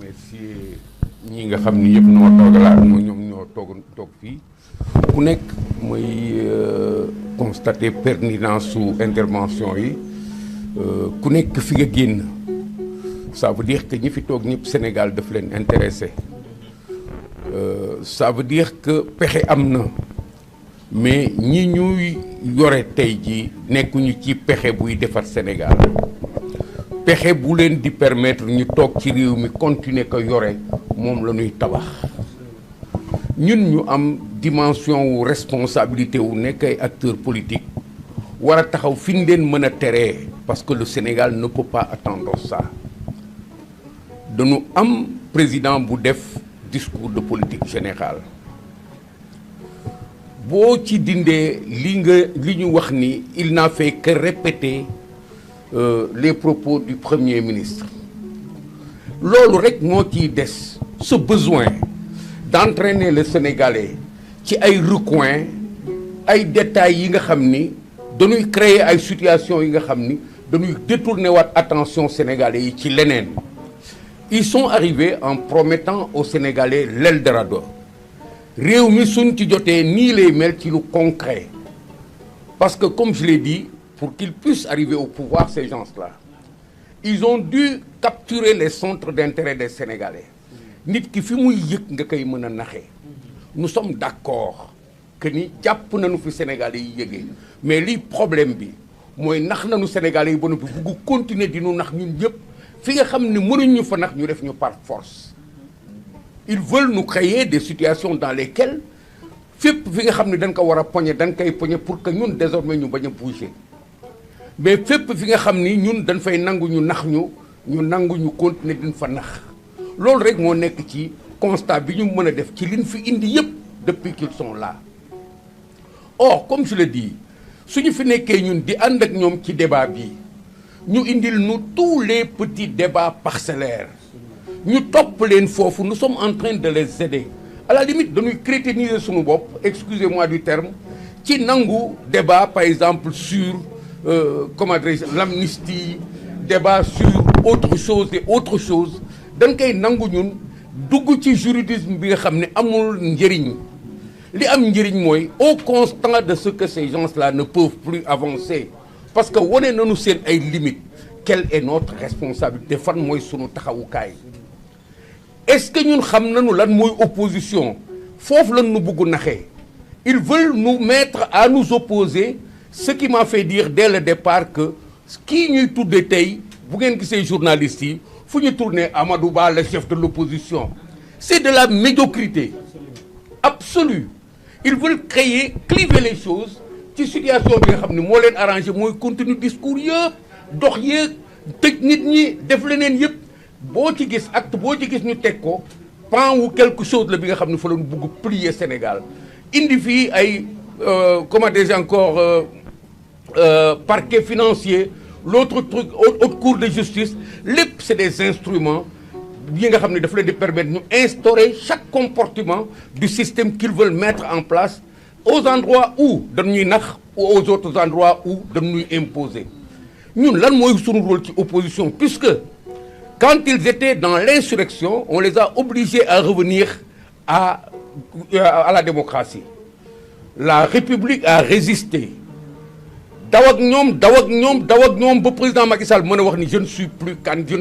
remercier ñi nga xam ni yëpp noo toogalaat moo ñoom ñoo toog fii ku nekk mooy constater pertinence su intervention yi ku nekk fi nga génn ça veut dire que ñi fi toog ñëpp Sénégal daf leen intéressé ça veut dire que pexe am na mais ñi ñuy yore tey ji nekkuñu ci pexe buy defar Sénégal pexe bu leen di permettre ñu toog ci réew mi continuer ko yore moom la ñuy tabax ñun ñu am dimension wu responsabilité wu nekk ay acteurs politiques war a taxaw fi ñu leen mën a teree parce que le Sénégal ne peut pas attendre ça dañu am président bu def discours de politique générale boo ci dindee li ñu wax ni il n'a fait que répéter les propos du Premier ministre loolu rek moo ciy des ce besoin d'entraîner le Sénégalais ci ay recoins ay détails yi nga xam ni dañuy créer ay situations yi nga xam ni dañuy détourner waat attention Sénégalais yi ci leneen ils sont arrivés en promettant aux Sénégalais l'Eldorado réew mi suñ ci jotee nii lay mel ci lu concret parce que comme je l'ai dit pour qu'ils puissent arriver au pouvoir ces gens-là ils ont dû capturer les centres d'intérêt des Sénégalais nit ki fi muy yëg nga koy mën a naxee nous sommes d'accord que ni jàpp nañu fi Sénégalais yi yëgee mais lii problème bi mooy nax nañu Sénégalais yi ba noppi bugg continuer di nu nax ñun ñëpp fi nga xam ne mënuñu fa nax ñu def ñu par force ils veulent nous créer des situations dans lesquelles fépp fi nga xam ne dañ ko war a poñe dañ koy poñe pour que ñun désormais ñu bañ a bouger mais fépp fi nga xam ni ñun dañ fay nangu ñu nax ñu nangu ñu continuer diñ fa nax loolu rek moo nekk ci constat bi ñu mën a def ci liñ fi indi yëpp depuis qu'ils sont là or comme je le dis suñu fi nekkee ñun di ànd ak ñoom ci débat bi ñu indil nous tous les petits débats parcellaires ñu topp leen foofu nous sommes en train de les aider à la limite dañuy crétiniser suñu bopp excusez-moi du terme ci nangu débat par exemple sur comment dirais-je l'amnistie débat sur autre chose et autre chose dañ koy nangu ñun dugg ci juridisme bi nga xam ne amul njëriñ li am njëriñ mooy au constant de ce que ces gens-là ne peuvent plus avancer parce que wane nañu seen ay limites quelle est notre responsabilité fan mooy sunu taxawukaay est-ce que ñun xam nañu lan mooy opposition foofu lan nu bëgg naxee ils veulent nous mettre à nous opposer ce qui m'a fait dire dès le départ que kii ñuy tudde tey bu ngeen gisee journalistes yi fu ñu tourner Amadou Ba le chef de l'opposition c'est de la médiocrité absolue ils veulent créer cliver les choses ci situation bi nga xam ne moo leen arrangé mooy continue discours yëpp dox yëpp tëj nit ñi def leneen yëpp boo ci gis acte boo ci gis ñu teg ko pan wu quelque chose la bi nga xam ne fa lañu bëgg plier Sénégal indi fii ay comment déjà encore parquet financier l'autre truc haute cour de justice lépp c'est des instruments yi nga xam ne daf leen di permettre ñu instaurer chaque comportement du système qu'ils veulent mettre en place aux endroits où dañuy nax ou aux autres endroits où dañuy imposer ñun lan mooy sunu rôle ci opposition puisque quand ils étaient dans l'insurrection on les a obligés à revenir à la démocratie la République a résisté daw ak ñoom ba président Macky Sall mën a wax ni je ne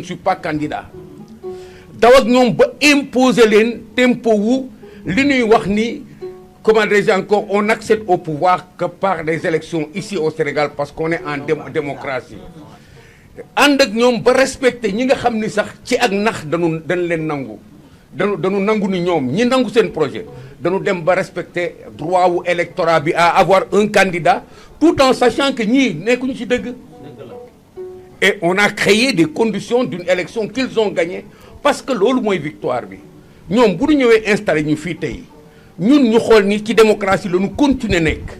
suis pas candidat daw ak ñoom ba imposer leen tempo wu li ñuy wax ni comment dirais-je encore on n'accède au pouvoir que par des élections ici au Sénégal parce qu'on est en démocratie ànd ak ñoom ba respecter ñi nga xam ni sax ci ak nax dañ leen nangu dañu nangu ni ñoom ñi nangu seen projet dañu dem ba respecter droit wu électorat bi à avoir un candidat tout en sachant que ñii nekkuñu ci dëgg et on a créé des conditions d'une élection qu'ils ont gagné parce que loolu mooy victoire bi ñoom bu ñu ñëwee installé ñu fii tey ñun ñu xool ni ci démocratie la ñu continuer nekk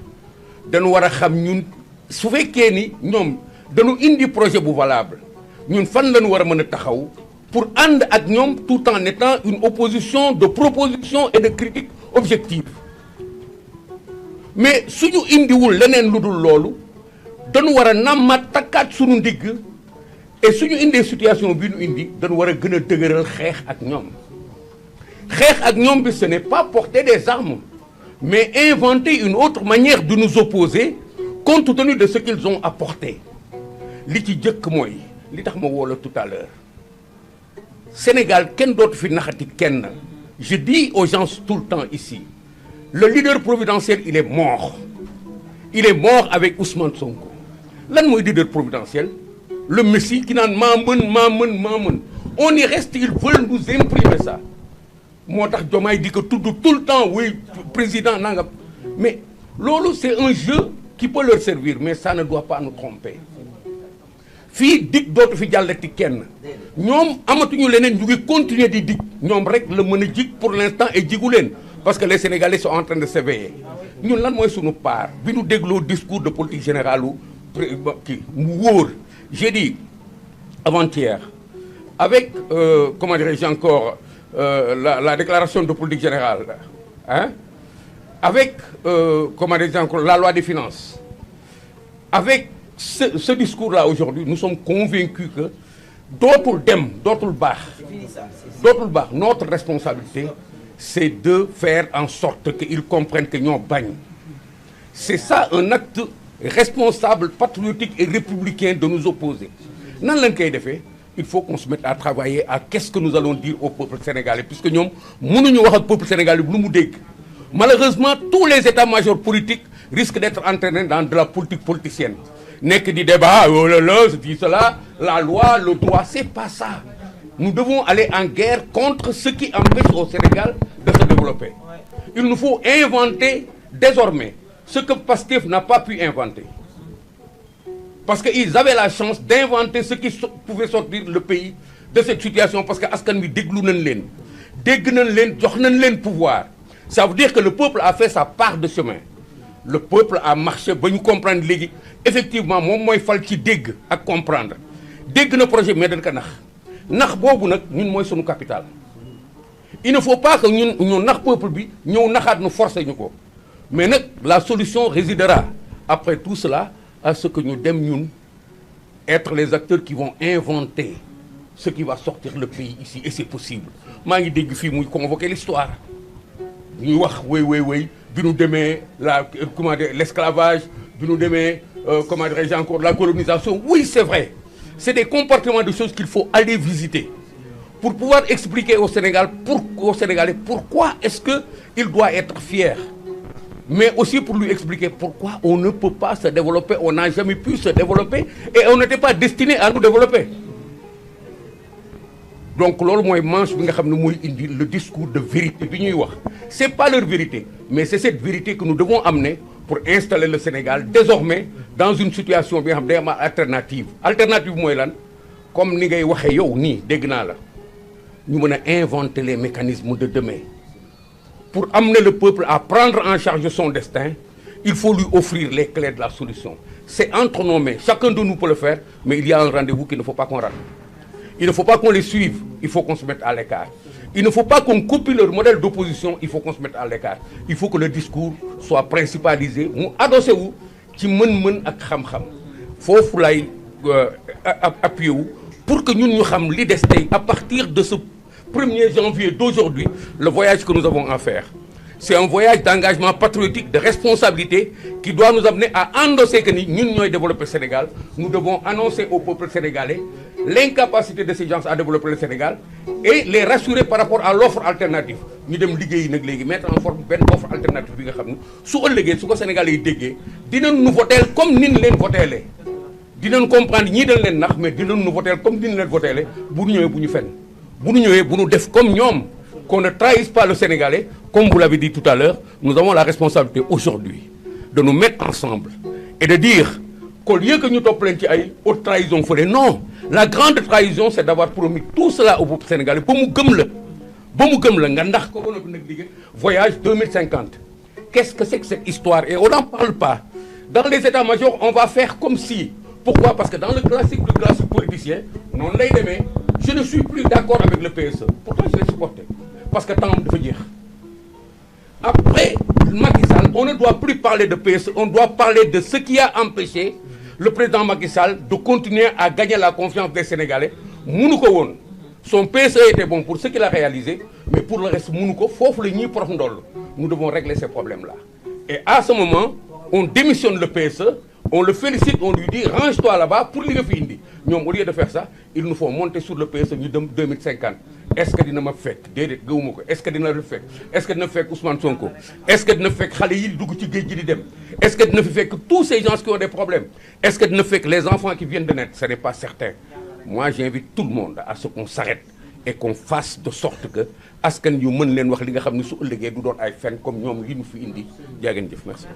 dañu war a xam ñun su fekkee ni ñoom dañu indi projet bu valable ñun fan lañu war a mën a taxaw pour ànd ak ñoom tout en étant une opposition de proposition et de critique objective mais suñu indiwul leneen lu dul loolu dañu war a nammaat takkaat suñu ndigg et suñu indee situation bi ñu indi dañu war a gën a dëgëral xeex ak ñoom. xeex ak ñoom bi ce n'est pas porter des armes mais inventer une autre manière de nous opposer compte tenu de ce qu'ils ont apporté. li ci jëkk mooy li tax ma woo la tout à l'heure Sénégal kenn dootu fi naxati kenn. Je dis aux gens tout le temps ici, le leader providentiel, il est mort. Il est mort avec Ousmane Sonko. Lan mooy leader providentiel? Le Messie qui naan maa mën. On y reste, ils veulent nous imprimer ça. moo tax Diomaye di ko tudd tout le temps, oui, président nangam. Mais loolu c'est un jeu qui peut leur servir, mais ça ne doit pas nous tromper. fii dig dootu fi jàllati kenn ñoom amatuñu leneen ñu ngi continuer di dig ñoom rek la mën a jig pour l'instant et jigu leen parce que les Sénégalais sont en train de s'éveiller ñun lan mooy suñu part bi ñu dégloo discours de politique générale kii mu wóor j'ai dit avant-hier avec comment dirais-je encore la déclaration de politique générale hein avec comment dirais-je encore la loi des finances avec ce discours-là aujourd'hui nous sommes convaincus que dootul baax notre responsabilité c'est de faire en sorte qu'ils comprennent que ñoo bañ c'est ça un acte responsable patriotique et républicain de nous opposer nan lañ koy defee il faut qu'on se mette à travailler à qu'est-ce que nous allons dire au peuple sénégalais puisque ñoom mënuñu wax ak peuple sénégalais bi lu mu dégg malheureusement tous les états-majors politiques risquent d'être entraînés dans de la politique politicienne nekk di débat oh là là ceci cela la loi le droit c'est pas ça nous devons aller en guerre contre ce qui empêche au Sénégal de se développer il nous faut inventer désormais ce que Pastef n'a pas pu inventer parce que ils avaient la chance d'inventer ce qui pouvait sortir le pays de cette situation parce que askan wi déglu nañ leen dégg nañ leen jox nañ leen pouvoir ça veut dire que le peuple a fait sa part de chemin le peuple a marché ba ñu comprendre léegi effectivement moom mooy fal ci dégg ak comprendre dégg na projet mais dañ ko nax boobu nag ñun mooy sunu capital il ne faut pas que ñun ñu nax peuple bi ñëw naxaat nu forcer ñu ko mais nag la solution résidera après tout cela à ce que ñu dem ñun être les acteurs qui vont inventer ce qui va sortir le pays ici et c'est possible maa ngi dégg fii muy convoquer l'histoire ñuy wax wéy bi ñu demee comment dire l'esclavage bi ñu demee comment dirais-je encore la colonisation oui c'est vrai c'est des comportements de choses qu'il faut aller visiter pour pouvoir expliquer aux Sénégalais pourquoi est-ce que il doit être fier mais aussi pour lui expliquer pourquoi on ne peut pas se développer on n'a jamais pu se développer et on n'était pas destiné à nous développer donc loolu mooy manche bi nga xam ne mooy indi le discours de vérité bi ñuy wax c'est pas leur vérité mais c'est cette vérité que nous devons amener pour installer le Sénégal désormais dans une situation bi nga xam ne day am alternative mooy lan comme ni ngay waxee yow nii dégg naa la ñu mën a inventer les mécanismes de demain pour amener le peuple à prendre en charge son destin il faut lui offrir les clés de la solution c'est entre nos mains chacun de nous peut le faire mais il y a un rendez-vous qu'il ne faut pas qu'on rate il ne faut pas qu'on les suive il faut qu'on se mette à l'écart il ne faut pas qu'on copie leur modèle d'opposition il faut qu'on se mette à l'écart il faut que le discours soit principalisé mu adossé wu ci mën-mën ak xam-xam foofu lay appuyé wu pour que ñun ñu xam li des tey à partir de ce 1er janvier d'aujourd'hui le voyage que nous avons à faire c'est un voyage d'engagement patriotique de responsabilité qui doit nous amener à endosser que ni ñun ñooy développer Sénégal nous devons annoncer au peuple sénégalais l'incapacité de ces gens à développer le Sénégal et les rassurer par rapport à l'offre alternative ñu dem liggéeyi nag léegi mettre en forme benn offre alternative bi nga xam ne su ëllëgee su ko Sénégalais yi déggee dinañ nu voteel comme nin leen voteelee dinañ comprendre ñii dañ leen nax mais dinañ nu voteel comme nin leen voteelee bu ñu ñëwee bu ñu fenn bu ñu ñëwee bu ñu def comme ñoom qu'on ne trahisse pas le Sénégalais comme vous l'avez dit tout à l'heure nous avons la responsabilité aujourd'hui de nous mettre ensemble et de dire qu'au lieu que ñu topp leen ci ay haute trahison fële non la grande trahison c'est d'avoir promis tout cela au peuple sénégalais ba mu gëm la nga ndax ko ba noppi nag liggéey voyage 2050 qu'est-ce que c'est que cette histoire et on n'en parle pas dans les états-majors on va faire comme si pourquoi parce que dans le classique politicien noonu lay demee je ne suis plus d'accord avec le PSE pourtant je l'ai supporté parce que temps dafa jeex après Macky Sall on ne doit plus parler de PSE on doit parler de ce qui a empêché le président Macky Sall de continuer à gagner la confiance des Sénégalais munu ko woon son PSE était bon pour ce qu'il a réalisé mais pour le reste munu ko foofu la ñuy prof ndoll nous devons régler ces problèmes-là et à ce moment on démissionne le PSE on le félicite on lui dit range-toi là-bas pour li nga fi indi ñoom au lieu de faire ça il nous faut monter sur le PSE ñu dem 2050 est-ce que dina ma fekk déedéet gëwuma ko est-ce que dina la fekk est-ce que dina fekk Ousmane Sonko est-ce que dina fekk xale yi dugg ci géej gi di dem est-ce que dina fi fekk tous ces gens qui ont des problèmes est-ce que dina fekk les enfants qui viennent de naître ce n'est pas certain moi j'invite tout le monde à ce qu'on s'arrête et qu'on fasse de sorte que askan yu mën leen wax li nga xam ne su ëllëgee du doon ay fen comme ñoom yi ñu fi indi jaa ngeen jëf merci